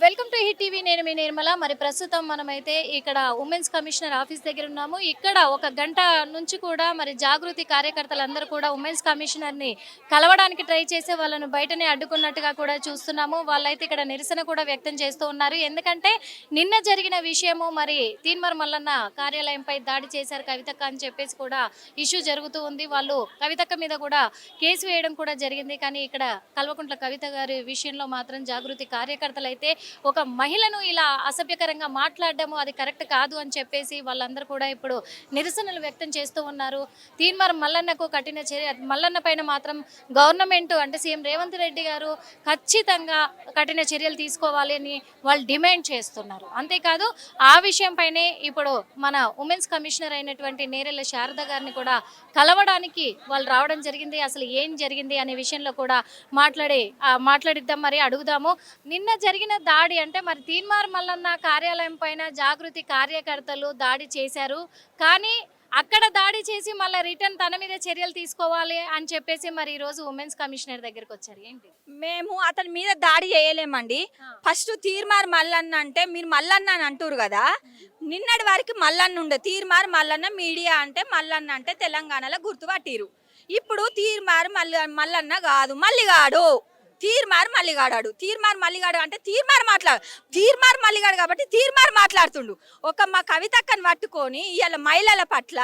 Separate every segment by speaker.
Speaker 1: Welcome to hit TV. నేను మీ నిర్మల. మరి ప్రస్తుతం మనమైతే ఇక్కడ ఉమెన్స్ కమిషనర్ ఆఫీస్ దగ్గర ఉన్నాము. ఇక్కడ ఒక గంట నుంచి కూడా మరి జాగృతి కార్యకర్తలందరూ కూడా ఉమెన్స్ కమిషనర్ని కలవడానికి ట్రై చేసే వాళ్ళను బయటనే అడ్డుకున్నట్టుగా కూడా చూస్తున్నాము. వాళ్ళైతే ఇక్కడ నిరసన కూడా వ్యక్తం చేస్తూ ఉన్నారు. ఎందుకంటే నిన్న జరిగిన విషయము మరి తీన్మార్ మల్లన్న కార్యాలయంపై దాడి చేశారు కవితక్క అని చెప్పేసి కూడా ఇష్యూ జరుగుతూ ఉంది. వాళ్ళు కవితక్క మీద కూడా కేసు వేయడం కూడా జరిగింది. కానీ ఇక్కడ కల్వకుంట్ల కవిత గారి విషయంలో మాత్రం జాగృతి కార్యకర్తలు అయితే ఒక మహిళను ఇలా అసభ్యకరంగా మాట్లాడడము అది కరెక్ట్ కాదు అని చెప్పేసి వాళ్ళందరూ కూడా ఇప్పుడు నిరసనలు వ్యక్తం చేస్తూ ఉన్నారు. తీన్మార్ మల్లన్నకు కఠిన చర్య, మల్లన్న పైన మాత్రం గవర్నమెంట్ అంటే సీఎం రేవంత్ రెడ్డి గారు ఖచ్చితంగా కఠిన చర్యలు తీసుకోవాలి అని వాళ్ళు డిమాండ్ చేస్తున్నారు. అంతేకాదు ఆ విషయంపైనే ఇప్పుడు మన ఉమెన్స్ కమిషనర్ అయినటువంటి నేరెళ్ళ శారద గారిని కూడా కలవడానికి వాళ్ళు రావడం జరిగింది. అసలు ఏం జరిగింది అనే విషయంలో కూడా మాట్లాడిద్దాం, మరి అడుగుదాము. నిన్న జరిగిన దాడి అంటే మరి తీన్మార్ మల్లన్న కార్యాలయం పైన జాగృతి కార్యకర్తలు దాడి చేశారు. కానీ అక్కడ దాడి చేసి మళ్ళీ రిటర్న్ తన మీద చర్యలు తీసుకోవాలి అని చెప్పేసి మరి ఈరోజు ఉమెన్స్ కమిషనర్ దగ్గరికి వచ్చారు. ఏంటి?
Speaker 2: మేము అతని మీద దాడి చేయలేమండి. ఫస్ట్ తీర్మార్ మల్లన్న అంటే మీరు మల్లన్న అని అంటారు కదా, నిన్నటి వరకు మల్లన్న ఉండే తీర్మార్ మల్లన్న మీడియా అంటే మల్లన్న అంటే తెలంగాణలో గుర్తుపట్టిరు. ఇప్పుడు తీర్మార్ మల్లన్న కాదు, మల్లిగాడు. తీర్మార్ మల్లిగాడాడు. తీర్మార్ మల్లిగాడు అంటే తీర్మార్ మల్లిగాడు కాబట్టి తీర్మార్ మాట్లాడుతుండు. ఒక మా కవితక్కని పట్టుకొని ఇవాళ మహిళల పట్ల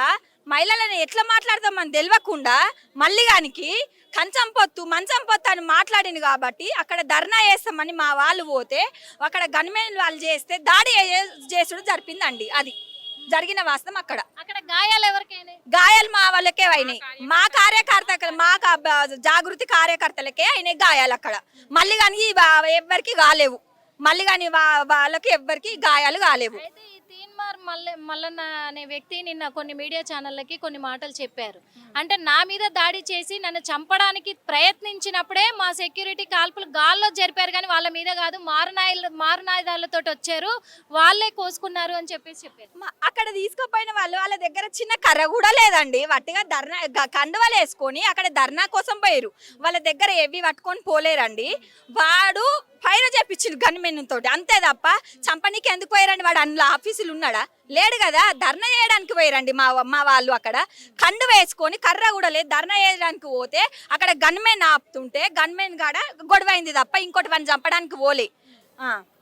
Speaker 2: మహిళలను ఎట్లా మాట్లాడతామని తెలియకుండా మల్లిగానికి మంచం పొత్తు అని మాట్లాడింది కాబట్టి అక్కడ ధర్నా చేస్తామని మా వాళ్ళు పోతే అక్కడ గన్మెన్ వాళ్ళు చేస్తే దాడి చేసుడు జరిపిందండి. అది జరిగిన వాస్తవం. అక్కడ
Speaker 1: గాయాలు ఎవరికైనా?
Speaker 2: గాయాలు మా వాళ్ళకే అయినాయి. మా జాగృతి కార్యకర్తలకే అయినాయి గాయాలు. అక్కడ మళ్ళీ కానీ ఎవ్వరికి కాలేవు. మళ్ళీ కానీ వాళ్ళకి ఎవ్వరికి గాయాలు కాలేవు.
Speaker 1: తీన్మార్ మల్లన్న అనే వ్యక్తి నిన్న కొన్ని మీడియా ఛానళ్ళకి కొన్ని మాటలు చెప్పారు. అంటే నా మీద దాడి చేసి నన్ను ప్రయత్నించినప్పుడే మా సెక్యూరిటీ కాల్పులు గాల్లో జరిపారు, కానీ వాళ్ళ మీద కాదు, మారునాయుధాలతో వచ్చారు, వాళ్ళే కోసుకున్నారు అని చెప్పారు.
Speaker 2: అక్కడ తీసుకుపోయిన వాళ్ళ దగ్గర చిన్న కర్ర కూడా లేదండి. వట్టిగా ధర్నా కండువలు వేసుకొని అక్కడ ధర్నా కోసం పోయారు. వాళ్ళ దగ్గర ఏవి పట్టుకొని పోలేరండి. వాడు ఫైర్ చేపించిండు గన్మెన్ తోటి, అంతే తప్ప చంపనీకి ఎందుకు పోయారండి? వాడు అందులో ఆఫీసులు ఉన్నాడా? లేడు కదా. ధర్నా చేయడానికి పోయారండి మా వాళ్ళు. అక్కడ కండు వేసుకొని కర్ర కూడా లేదు, ధర్నా చేయడానికి పోతే అక్కడ గన్మెన్ ఆపుతుంటే గన్మెన్ కాడ గొడవ అయింది తప్ప ఇంకోటి వాడిని చంపడానికి పోలే.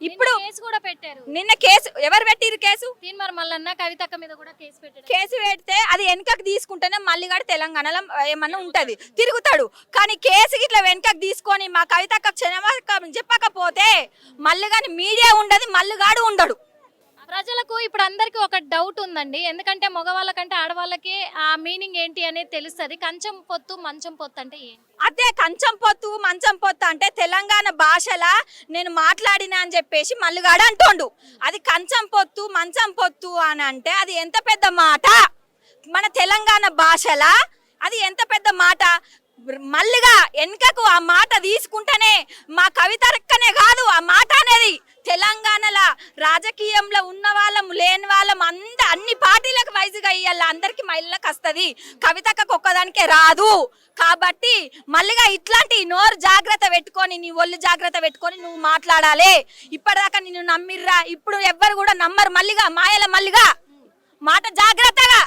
Speaker 2: ఇప్పుడు
Speaker 1: కేసు కూడా పెట్టారు.
Speaker 2: నిన్న కేసు ఎవరు పెట్టిరు? కేసు
Speaker 1: తీన్మార్ మల్లన్న కవితక్క మీద కూడా
Speaker 2: కేసు పెడితే అది వెనకకు తీసుకుంటేనే మల్లిగాడు తెలంగాణలో ఏమన్నా ఉంటది, తిరుగుతాడు. కానీ కేసు ఇట్లా వెనకకు తీసుకొని మా కవితక్క క్షణమాకం చెప్పకపోతే మల్లిగాని మీడియా ఉండదు, మల్లిగాడు ఉండడు.
Speaker 1: ప్రజలకు ఇప్పుడు అందరికి ఒక డౌట్ ఉందండి. ఎందుకంటే మగవాళ్ళ కంటే ఆడవాళ్ళకి ఆ మీనింగ్ ఏంటి అనేది తెలుస్తుంది. కంచం పొత్తు మంచం పొత్తు అంటే ఏంటి?
Speaker 2: అదే కంచం పొత్తు మంచం పొత్తు అంటే తెలంగాణ భాషలా నేను మాట్లాడినా అని చెప్పేసి మల్లిగాడు అంటుండు. అది కంచం పొత్తు మంచం పొత్తు అని అంటే అది ఎంత పెద్ద మాట. మన తెలంగాణ భాషలా అది ఎంత పెద్ద మాట. మల్లిగా వెనుకకు ఆ మాట తీసుకుంటేనే మా కవితక్కనే కాదు ఆ మాట అనేది తెలంగాణలో రాజకీయంలో ఉన్న వాళ్ళం లేని వాళ్ళం అన్ని పార్టీలకు వైజ్గా ఇయ్యాల అందరికి మహిళలకు వస్తుంది, కవితక్కకు ఒక్కదానికే రాదు. కాబట్టి మల్లిగా ఇట్లాంటి నోరు జాగ్రత్త పెట్టుకొని నీ ఒళ్ళు జాగ్రత్త పెట్టుకొని నువ్వు మాట్లాడాలి. ఇప్పటిదాకా నిన్ను నమ్మిర్రా, ఇప్పుడు ఎవ్వరు కూడా నమ్మరు. మల్లిగా మాయల మల్లిగా మాట జాగ్రత్తగా.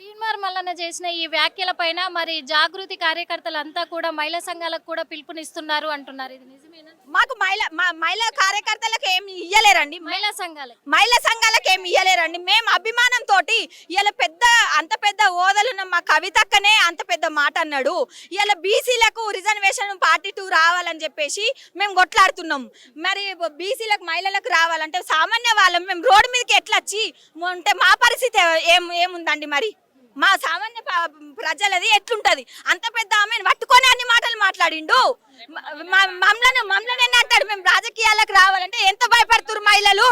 Speaker 1: తీన్మార్ మల్లన్న చేసిన ఈ వ్యాఖ్యల పైన మరి జాగృతి కార్యకర్తలంతా కూడా మహిళా సంఘాలకు కూడా పిలుపునిస్తున్నారు అంటున్నారు. ఇది నిజమేనా?
Speaker 2: మాకు మహిళా కార్యకర్తలకు ఏమి ఇయ్యలేరండి.
Speaker 1: మహిళా
Speaker 2: సంఘాలకు ఏమి ఇయ్యలేరండి. మేము అభిమానం తోటి ఇలా అంత పెద్ద హోదాలున్న మా కవితక్కనే అంత పెద్ద మాట అన్నాడు. ఇలా బీసీలకు రిజర్వేషన్ పార్టీ 2 రావాలని చెప్పేసి మేము కొట్లాడుతున్నాం. మరి బీసీలకు మహిళలకు రావాలంటే సామాన్య వాళ్ళం మేము రోడ్డు మీదకి ఎట్లా వచ్చి ఉంటే మా పరిస్థితి ఏముందండి? మరి మా సామాన్య ప్రజలది ఎట్లుంటది? అంత పెద్ద ఆమెను పట్టుకొని అన్ని మాటలు మాట్లాడిండు. మమ్మల్ని అంటాడు మేము రాజకీయాలకు రావాలంటే ఎంత భయపడుతున్నారు మహిళలు,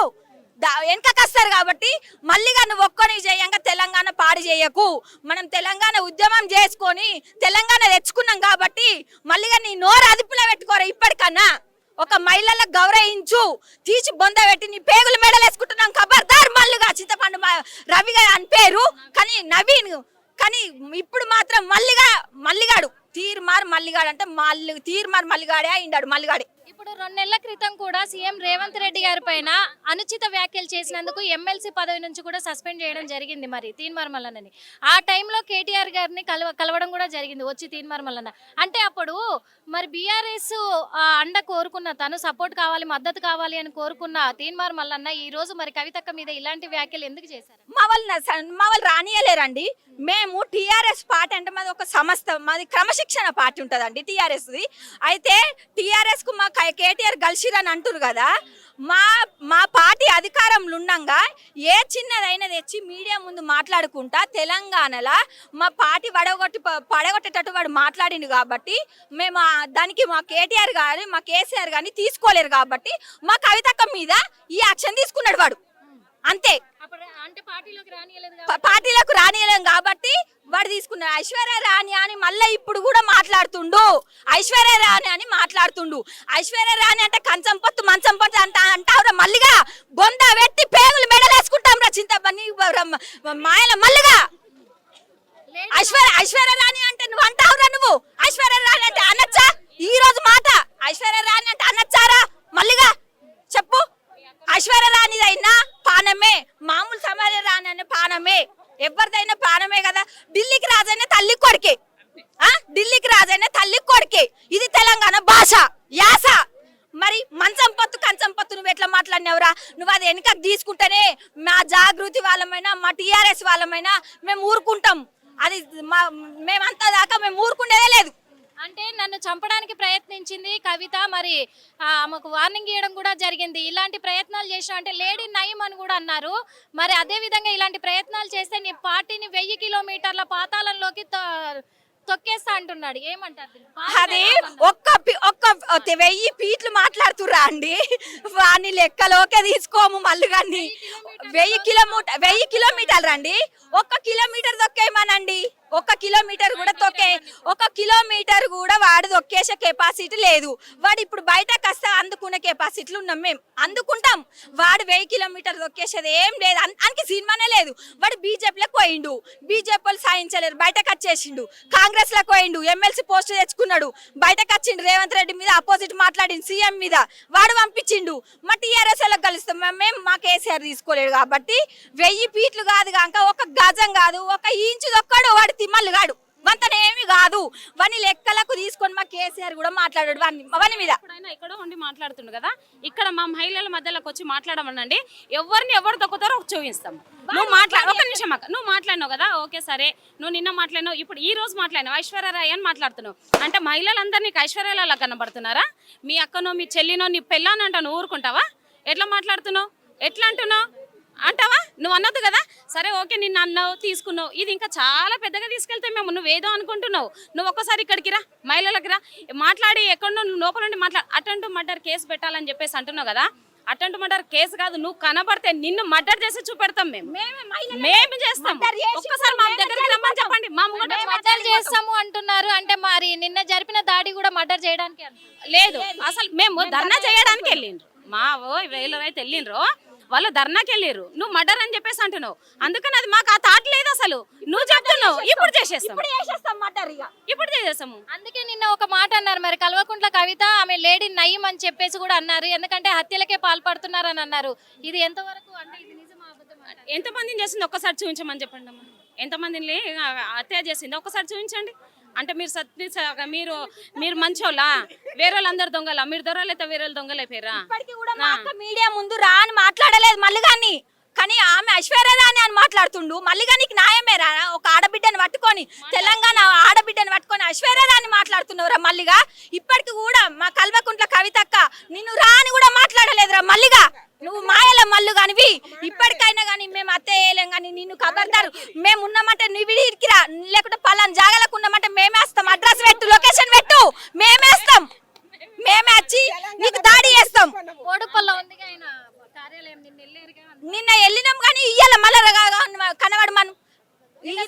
Speaker 2: వెనకకు వస్తారు. కాబట్టి మళ్ళీగా నువ్వు ఒక్కని చేయంగా తెలంగాణ పాడు చేయకు. మనం తెలంగాణ ఉద్యమం చేసుకొని తెలంగాణ తెచ్చుకున్నాం కాబట్టి మళ్ళీగా నీ నోరు అదుపులో పెట్టుకోరా. ఇప్పటికన్నా ఒక మహిళలకు గౌరవించు. తీసి బొంద పెట్టి నీ పేగులు మెడలేసుకుంటున్నాం ఖబర్దార్ మల్లుగా. చింతపండు రవిగా అని పేరు కానీ నవీన్, కానీ ఇప్పుడు మాత్రం మల్లిగాడు తీర్మార్ మల్లిగాడు అంటే తీర్మార్ మల్లిగాడే అయిండాడు. మల్లిగాడే
Speaker 1: ఇప్పుడు ఇప్పుడు 2 నెలల క్రితం కూడా సీఎం రేవంత్ రెడ్డి గారి పైన అనుచిత వ్యాఖ్యలు చేసినందుకు ఎమ్మెల్సీ పదవి నుంచి కూడా సస్పెండ్ చేయడం జరిగింది మరి తీన్మార్ మల్లన్నని. ఆ టైంలో కేటీఆర్ గారిని కలవడం కూడా జరిగింది వచ్చి తీన్మార్ మల్లన్న. అంటే అప్పుడు మరి బీఆర్ఎస్ అండ కోరుకున్న, తను సపోర్ట్ కావాలి, మద్దతు కావాలి అని కోరుకున్న తీన్మార్ మల్లన్న ఈ రోజు మరి కవితక్క మీద ఇలాంటి వ్యాఖ్యలు ఎందుకు చేశారు?
Speaker 2: మా వాళ్ళు రానియలేరండి. మేము టీఆర్ఎస్ పార్టీ అంటే మాది ఒక సంస్థ, మాది క్రమశిక్షణ పార్టీ ఉంటుందండి టీఆర్ఎస్ది. అయితే టీఆర్ఎస్ కు మా కేటీఆర్ గల్షిరని అంటారు కదా, మా పార్టీ అధికారంలో ఉండగా ఏ చిన్నదైనా తెచ్చి మీడియా ముందు మాట్లాడుకుంటా తెలంగాణలో మా పార్టీ పడగొట్టేటట్టు వాడు మాట్లాడిండు కాబట్టి మేము దానికి మా కేటీఆర్ కానీ మా కేసీఆర్ కానీ తీసుకోలేరు కాబట్టి మా కవితక్క మీద ఈ యాక్షన్ తీసుకున్నాడు వాడు. అంతే,
Speaker 1: అంటే
Speaker 2: పార్టీలకు రానియలేం కాబట్టి వాడు తీసుకున్నాడు. ఐశ్వర్య రాణి అని మళ్ళీ ఇప్పుడు కూడా మాట్లాడుతుండు. ఐశ్వర్య రాణి అని మాట్లాడుతుండు. ఐశ్వర్య రాణి అంటే కంచం పొత్తు మంచం పొత్తు అంటావురా మల్లిగా, బొంద వెట్టి పేగులు మెడలేసుకుంటాం రా చింతపని మాయల మల్లిగా. ఐశ్వర్య రాణి అంటే నువ్వు అంటావురా, నువ్వు ఐశ్వర్య రాణి అంటే అనొచ్చా? ఈ రోజు మాట ఐశ్వర్య రాణి అంటే అనొచ్చారా మల్లిగా చెప్పు? ఐశ్వర్య రాణిదైనా పానమే, మామూలు సమాజ రాణి అనే పానమే, ఎవరిదైనా పానమే కదా. ఢిల్లీకి రాజైనా తల్లి కొడుకే, ఢిల్లీకి రాజైనా తల్లి కొడుకే. ఇది తెలంగాణ భాష యాస. మరి మంచం పొత్తు కంచం పొత్తు నువ్వు ఎట్లా మాట్లాడినావురా? నువ్వు అది వెనుకకు తీసుకుంటేనే మా జాగృతి వాళ్ళమైనా మా టీఆర్ఎస్ వాళ్ళమైనా మేము ఊరుకుంటాం. అది మేమంతా దాకా మేము ఊరుకునేదే లేదు.
Speaker 1: అంటే నన్ను చంపడానికి ప్రయత్నించింది కవిత, మరి ఆమెకు వార్నింగ్ ఇవ్వడం కూడా జరిగింది. ఇలాంటి ప్రయత్నాలు చేసిన అంటే లేడీ నయం అని కూడా అన్నారు. మరి అదే విధంగా ఇలాంటి ప్రయత్నాలు చేస్తే నీ పార్టీని 1000 కిలోమీటర్ల పాతాళంలోకి తొక్కేస్తా అంటున్నాడు. ఏమంటారు?
Speaker 2: అది ఒక్క 1000 ఫీట్లు మాట్లాడుతురా అండి, వాని లెక్కలోకే తీసుకోము మళ్ళీ. కానీ 1000 కిలోమీటర్లు రండి, 1 కిలోమీటర్ తొక్కేయమనండి. 1 కిలోమీటర్ కూడా ఒక కిలోమీటర్ కూడా వాడు తొక్కేసే కెపాసిటీ లేదు. వాడు ఇప్పుడు బయటకు వస్తే అందుకునే కెపాసిటీలు ఉన్నాం, మేము అందుకుంటాం. వాడు 1000 కిలోమీటర్ తొక్కేసేది ఏం లేదు, అందుకే సినిమానే లేదు. వాడు బీజేపీలోకి పోయిండు, బీజేపీ వాళ్ళు సాధించలేరు, బయటకు వచ్చేసిండు. కాంగ్రెస్ లకు పోయిండు, ఎమ్మెల్సీ పోస్ట్ తెచ్చుకున్నాడు, బయటకు వచ్చిండు. రేవంత్ రెడ్డి మీద అపోజిట్ మాట్లాడిండు, సీఎం మీద వాడు పంపించిండు. మా టీఆర్ఎస్ వాళ్ళకి కలుస్తాం మేము, మా కేసీఆర్ తీసుకోలేడు కాబట్టి 1000 ఫీట్లు కాదు కాక 1 గజం కాదు 1 ఇంచు దొక్కాడు వాడు తిమ్మలు గాడు, వంతనేమి కాదు. వాని లెక్కలకు తీసుకొని మా కేసీఆర్ కూడా మాట్లాడాడు వాని మీద.
Speaker 3: ఇక్కడ ఉండి మాట్లాడుతుండు కదా, ఇక్కడ మా మహిళల మధ్యలోకి వచ్చి మాట్లాడమనండి. ఎవరు దొక్కుతారో చూపిస్తాం. నువ్వు ఒక నిమిషం అక్క, నువ్వు మాట్లాడినావు కదా, ఓకే సరే, నువ్వు నిన్న మాట్లాడినావు, ఇప్పుడు ఈ రోజు మాట్లాడినావు ఐశ్వర్యరాయ్ అని మాట్లాడుతున్నావు. అంటే మహిళలందరూ నీకు ఐశ్వర్యలా కనబడుతున్నారా? మీ అక్కనో మీ చెల్లినో నీ పెళ్ళాను అంటావు, ఊరుకుంటావా? ఎట్లా మాట్లాడుతున్నావు? ఎట్లా అంటావా? నువ్వు అన్నది కదా, సరే ఓకే నిన్ను అన్నావు తీసుకున్నావు, ఇది ఇంకా చాలా పెద్దగా తీసుకెళ్తే మేము నువ్వేదో అనుకుంటున్నావు. నువ్వు ఒక్కసారి ఇక్కడికి రా, మహిళలకి రా, మాట్లాడి ఎక్కడో నువ్వు లోపల నుండి అటెంప్ట్ మర్డర్ కేసు పెట్టాలని చెప్పేసి అంటున్నావు కదా. అటెంప్ట్ మర్డర్ కేసు కాదు, నువ్వు కనబడితే నిన్ను మర్డర్ చేసి చూపెడతాం. మేము చేస్తాం. ఒక్కసారి మా దగ్గరికి రమ్మని చెప్పండి, మా
Speaker 1: మర్డర్ చేస్తాము అంటున్నారు. అంటే మరి నిన్న జరిపిన దాడి కూడా మర్డర్ చేయడానికి
Speaker 3: లేదు, అసలు మేము ధర్నా చేయడానికి వెళ్ళిండ్రు. మా వీళ్ళరైతే వెళ్ళిండ్రు, వాళ్ళు ధర్నాకి వెళ్ళారు, నువ్వు మర్డర్ అని చెప్పేసి అంటున్నావు. అందుకని అది మాకు ఆ థాట్ లేదు అసలు. నువ్వు చెప్తున్నావు ఇప్పుడు చేసేస్తాము.
Speaker 1: అందుకే నిన్న ఒక మాట అన్నారు మరి కల్వకుంట్ల కవిత, ఆమె లేడీ నయం అని చెప్పేసి కూడా అన్నారు. ఎందుకంటే హత్యలకే పాల్పడుతున్నారు అని అన్నారు. ఇది ఎంతవరకు అంటే ఇది నిజమా అబద్ధమా?
Speaker 3: ఎంతమందిని చేసింది ఒక్కసారి చూపించమని చెప్పండి అమ్మా. ఎంతమందిని హత్య చేసింది ఒక్కసారి చూపించండి. అంటే మీరు మీరు మంచోళ్ళా? వేరే వాళ్ళందరూ దొంగలా? మీరు దొరలైతే వేరే వాళ్ళు దొంగలు అయిపోయారా?
Speaker 2: మీడియా ముందు రా అని మాట్లాడలేదు మళ్ళీ కానీ ఆమె ఐశ్వర్య రాణి అని మాట్లాడుతుండు. మళ్ళీగా నీకు న్యాయమేరా? ఒక ఆడబిడ్డని పట్టుకొని, తెలంగాణ ఆడబిడ్డని పట్టుకొని ఐశ్వర్య రాణి మాట్లాడుతున్నావురా మళ్ళీగా? ఇప్పటికి కూడా మా కల్వకుంట్ల కవితక్క నిన్ను రా అని కూడా మాట్లాడలేదురా మళ్ళీగా. నువ్వు మాయల మల్లు కానివి. ఇప్పటికైనా కానీ మేము అత్తేయలేం కానీ నిన్ను ఖబర్దారు. మేము ఉన్నామంటే నువ్వు ఇడికి రా, లేకుంటే పలానా జాగాలకు ఉన్నామంటే మేమేస్తాం. అడ్రస్ పెట్టు, లొకేషన్ పెట్టు, మేమేస్తాం. మేమే వచ్చి నీకు దాడి చేస్తాం.
Speaker 1: కోడుపల్ల ఉంది కార్యాలయం
Speaker 2: నిన్న వెళ్ళినాం కానీ ఇయ్యాల మళ్ళీ కనబడు మనం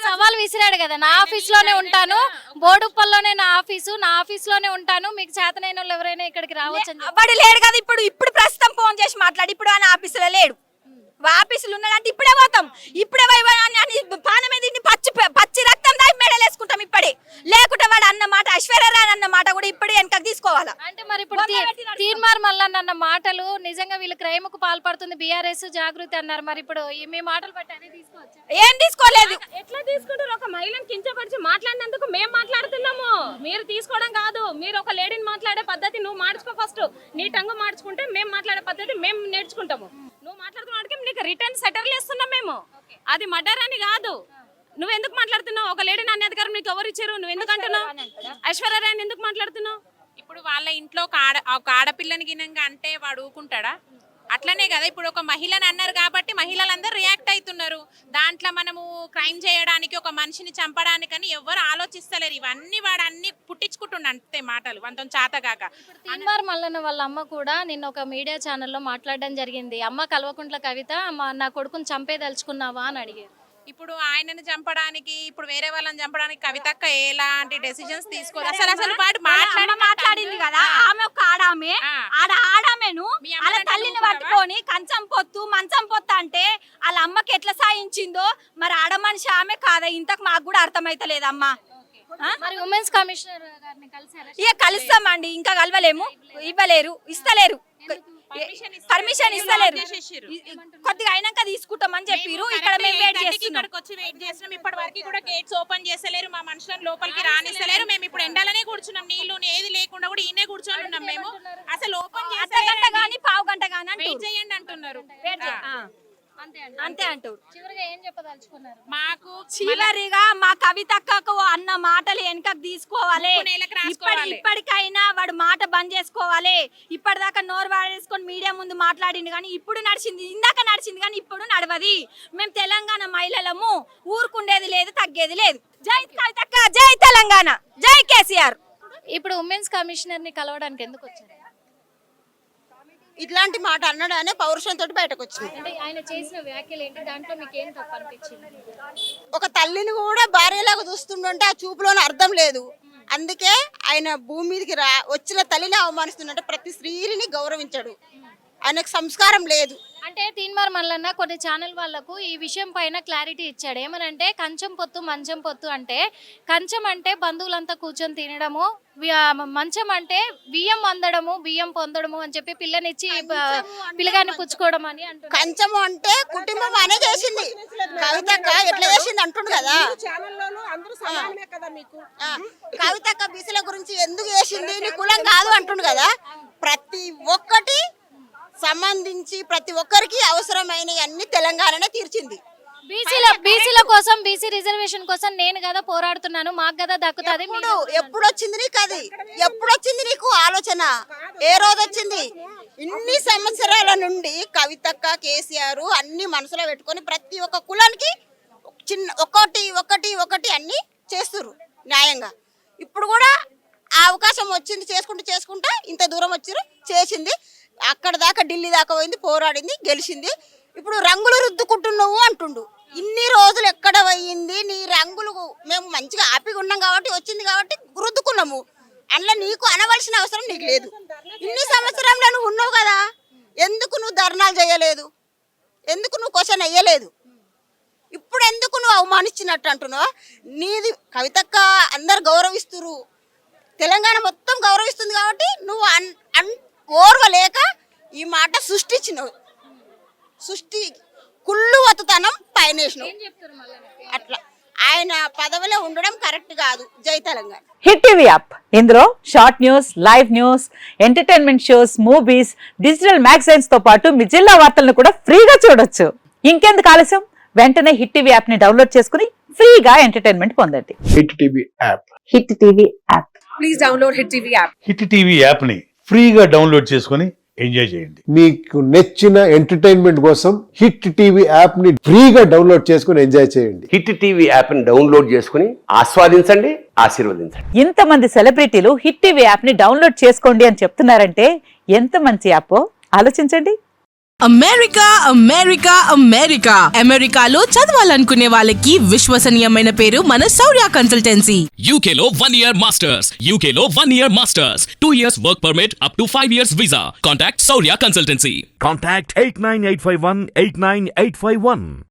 Speaker 1: సవాల్ విసిరాడు కదా, నా ఆఫీస్ లోనే ఉంటాను, బోడుప్పల్లోనే నా ఆఫీస్ లోనే ఉంటాను, మీకు చేతనైన వాళ్ళు ఎవరైనా ఇక్కడికి రావచ్చు.
Speaker 2: వాడు లేడు కదా ఇప్పుడు ప్రస్తుతం ఫోన్ చేసి మాట్లాడి, ఇప్పుడు ఆయన ఆఫీసులో లేడు. ఆఫీసులు ఉన్నదంటే ఇప్పుడే పోతాం, ఇప్పుడే పానమే తిని పచ్చి రక్తం దాగి మెడలు వేసుకుంటాం ఇప్పుడే. లేకుంటే వాడు అన్న మాట ఐశ్వర్యరాయ్ అన్న మాట కూడా ఇప్పుడే వెనకకు తీసుకోవాలా.
Speaker 1: అంటే మరి ఇప్పుడు తీర్మార్ మల్లన్న అన్న మాటలు నిజంగా వీళ్ళు క్రైమ్ కు పాల్పడుతుంది బీఆర్ఎస్ జాగృతి అన్నారు. మరి ఇప్పుడు మీ మాటలు బట్టి అదే తీసుకోవచ్చు.
Speaker 2: ఏం తీసుకోలేదు.
Speaker 3: ఎట్లా తీసుకుంటారు? ఒక మహిళను కించపరిచి మాట్లాడినందుకు మేము మాట్లాడుతున్నాము, మీరు తీసుకోవడం కాదు. మీరు ఒక లేడీని మాట్లాడే పద్ధతి నువ్వు మార్చుకో ఫస్ట్. నీ టంగు మార్చుకుంటే మేము మాట్లాడే పద్ధతి మేము నేర్చుకుంటాము. నువ్వు మాట్లాడుతున్నవాడికి నీకు రిటర్న్ సెటర్లు ఇస్తున్నాం మేము. అది మర్డర్ అని కాదు. నువ్వు ఎందుకు మాట్లాడుతున్నావు? ఒక లేడీని అనే అధికారం నీకు ఎవరు ఇచ్చారు? నువ్వు ఎందుకు అంటున్నావు? ఐశ్వర్యరాయ్ ఎందుకు మాట్లాడుతున్నావు?
Speaker 4: ఇప్పుడు వాళ్ళ ఇంట్లో ఒక ఆడపిల్లని గినంగా అంటే వాడు ఊకుంటాడా? అట్లనే కదా ఇప్పుడు ఒక మహిళని అన్నారు కాబట్టి మహిళలందరూ రియాక్ట్ అవుతున్నారు. దాంట్లో మనము క్రైమ్ చేయడానికి, ఒక మనిషిని చంపడానికని ఎవరు ఆలోచిస్తలేరు. ఇవన్నీ వాడు అన్ని పుట్టించుకుంటుండ అంతే మాటలు వంతం చాతగాక.
Speaker 1: తీన్మార్ మల్లన్న వాళ్ళ అమ్మ కూడా నిన్న ఒక మీడియా ఛానల్లో మాట్లాడడం జరిగింది. అమ్మ కల్వకుంట్ల కవిత నా కొడుకుని చంపేదలుచుకున్నావా అని అడిగారు.
Speaker 4: ఇప్పుడు ఆయనను చంపడానికి, ఇప్పుడు వేరే వాళ్ళని చంపడానికి కవితక్క ఎలాంటి డెసిషన్స్ తీసుకోదు. అసలు వాడు
Speaker 2: మాట్లాడింది కదా, ఆమె ఒక ఆడామెను వాళ్ళ తల్లిని పట్టుకొని కంచం పొత్తు మంచం పొత్తు అంటే వాళ్ళ అమ్మకి ఎట్లా సాయించిందో మరి ఆడ మనిషి ఆమె కాదా? ఇంతకు మాకు కూడా అర్థమైతలేదమ్మా.
Speaker 1: మరి ఉమెన్స్ కమిషనర్ గారిని కలిసారా?
Speaker 2: ఇక కలుస్తామండి, ఇంకా కలవలేము, ఇవ్వలేరు, ఇస్తలేరు, పర్మిషన్ ఇస్తలేరు. కొద్దిగా అయినాక తీసుకుంటామని చెప్పారు. ఇక్కడ మేము వెయిట్
Speaker 4: చేస్తున్నాం. ఇప్పటి వరకు కూడా గేట్స్ ఓపెన్ చేస్తలేరు, మా మనుషులను లోపలికి రానిస్తలేరు. మేము ఇప్పుడు ఎండలనే కూర్చున్నాం, నీళ్లు ఏది లేకుండా కూడా ఈయనే కూర్చొని ఉన్నాం. మేము అసలు ఓపెన్
Speaker 2: అర్ధగంట గానీ పావు గంట గానీ
Speaker 4: వెయిట్ చేయండి అంటున్నారు.
Speaker 2: అంతే అంటారు.
Speaker 1: చివరిగా ఏం చెప్పదలుచుకున్నారు?
Speaker 4: మాకు
Speaker 2: చివరిగా మా కవితక్కకు అన్న మాటలు వెనకకు తీసుకోవాలి. ఇప్పటికైనా వాడు మాట బంద్ చేసుకోవాలి. ఇప్పటిదాకా నోరు వాడేసుకొని మీడియా ముందు మాట్లాడింది కానీ ఇప్పుడు నడిచింది, ఇందాక నడిచింది కానీ ఇప్పుడు నడవది. మేము తెలంగాణ మహిళలము, ఊరుకుండేది లేదు, తగ్గేది లేదు. జై కవితక్క, జై తెలంగాణ, జై కేసీఆర్.
Speaker 1: ఇప్పుడు ఉమెన్స్ కమిషనర్ ని కలవడానికి ఎందుకు వచ్చారు?
Speaker 5: ఇట్లాంటి మాట అన్నాడనే పౌరుషంతో బయటకు వచ్చింది.
Speaker 1: అంటే ఆయన చేసిన వ్యాఖ్యలు ఏంటి? దాంట్లో మీకు ఏం తప్పు అనిపించింది?
Speaker 5: ఒక తల్లిని కూడా భార్యలాగా చూస్తుంటే ఆ చూపులోనే అర్థం లేదు. అందుకే ఆయన భూమి మీదకి వచ్చిన తల్లిని అవమానిస్తుంటే ప్రతి స్త్రీని గౌరవించాడు. ఆయనకు సంస్కారం లేదు.
Speaker 1: అంటే తీన్మార్ మల్లన్న కొన్ని ఛానల్ వాళ్లకు ఈ విషయం పైన క్లారిటీ ఇచ్చాడు. ఏమనంటే కంచం పొత్తు మంచం పొత్తు అంటే, కంచం అంటే బంధువులంతా కూర్చొని తినడము, మంచం అంటే బియ్యం అందడము, బియ్యం పొందడము అని చెప్పి పిల్లనిచ్చి పిల్లగాన్ని పుచ్చుకోవడం అని అంటున్నారు.
Speaker 5: కంచము అంటే కుటుంబం అనే చేసింది. కవితక్క ఎట్లా చేసింది అంటుండు కదా. కవితక్క బీసీల గురించి ఎందుకు చేసింది, నీ కులం కాదు అంటుండు కదా. ప్రతి ఒక్కటి సంబంధించి ప్రతి ఒక్కరికి అవసరమైన అన్ని తెలంగాణనే తీర్చింది.
Speaker 1: బీసీల కోసం, బీసీ రిజర్వేషన్ కోసం నేను కదా పోరాడుతున్నాను, మాకు కదా దక్కుతుంది.
Speaker 5: ఎప్పుడు వచ్చింది నీకు అది? ఎప్పుడు వచ్చింది నీకు ఆలోచన? ఏ రోజు వచ్చింది? ఇన్ని సంవత్సరాల నుండి కవితక్క, కేసీఆర్ అన్ని మనసులో పెట్టుకొని ప్రతి ఒక్క కులానికి చిన్న ఒకటి అన్ని చేస్తుర్రు న్యాయంగా. ఇప్పుడు కూడా ఆ అవకాశం వచ్చింది, చేసుకుంటా ఇంత దూరం వచ్చిర్రు, చేసింది. అక్కడ దాకా ఢిల్లీ దాకా పోయింది, పోరాడింది, గెలిచింది. ఇప్పుడు రంగులు రుద్దుకుంటున్నావు అంటుండు. ఇన్ని రోజులు ఎక్కడ పోయింది నీ రంగులు? మేము మంచిగా హ్యాపీగా ఉన్నాం కాబట్టి, వచ్చింది కాబట్టి రుద్దుకున్నాము. అందులో నీకు అనవలసిన అవసరం నీకు లేదు. ఇన్ని సంవత్సరంలో నువ్వు ఉన్నావు కదా, ఎందుకు నువ్వు ధర్నాలు చేయలేదు? ఎందుకు నువ్వు క్వశ్చన్ అయ్యలేదు? ఇప్పుడు ఎందుకు నువ్వు అవమానించినట్టు అంటున్నావు? నీది కవితక్క అందరు గౌరవిస్తురు, తెలంగాణ మొత్తం గౌరవిస్తుంది కాబట్టి నువ్వు ఓర్వలేక ఈ మాట సృష్టించినవు. సృష్టి కుళ్ళు వతుతనం పైనేసినవు. అట్లా ఆయన పదవిలో ఉండడం కరెక్ట్ కాదు. జై తెలంగాణ.
Speaker 6: హిట్ టీవీ యాప్, ఇందులో short news, live news, entertainment shows, movies, digital magazines తో పాటు మీ జిల్లా వార్తలను కూడా ఫ్రీగా చూడొచ్చు. ఇంకెందుకు ఆలస్యం? వెంటనే హిట్ టీవీ యాప్ ని డౌన్లోడ్ చేసుకుని ఫ్రీగా ఎంటర్టైన్మెంట్ పొందండి.
Speaker 7: Hit TV app.
Speaker 6: Hit TV app.
Speaker 8: Please download hit TV app.
Speaker 7: Hit TV app ని ఫ్రీగా డౌన్లోడ్ చేసుకుని ఎంజాయ్ చేయండి.
Speaker 9: మీకు నచ్చిన ఎంటర్టైన్మెంట్ కోసం హిట్ టీవీ యాప్ ని ఫ్రీగా డౌన్లోడ్ చేసుకుని ఎంజాయ్ చేయండి.
Speaker 10: హిట్ టీవీ యాప్ ని డౌన్లోడ్ చేసుకుని ఆస్వాదించండి, ఆశీర్వదించండి.
Speaker 6: ఇంతమంది సెలబ్రిటీలు హిట్ టీవీ యాప్ ని డౌన్లోడ్ చేసుకోండి అని చెప్తున్నారంటే ఎంత మంచి యాప్ ఆలోచించండి.
Speaker 8: అమెరికా అమెరికా అమెరికా అమెరికాలో చదవాలనుకునే వాళ్ళకి విశ్వసనీయమైన పేరు మన శౌర్య కన్సల్టెన్సీ.
Speaker 11: UK లో 1 year masters. UK లో 1 year masters. 2 years work permit up to 5 years visa. Contact Saurya Consultancy.
Speaker 12: Contact 89851 89851.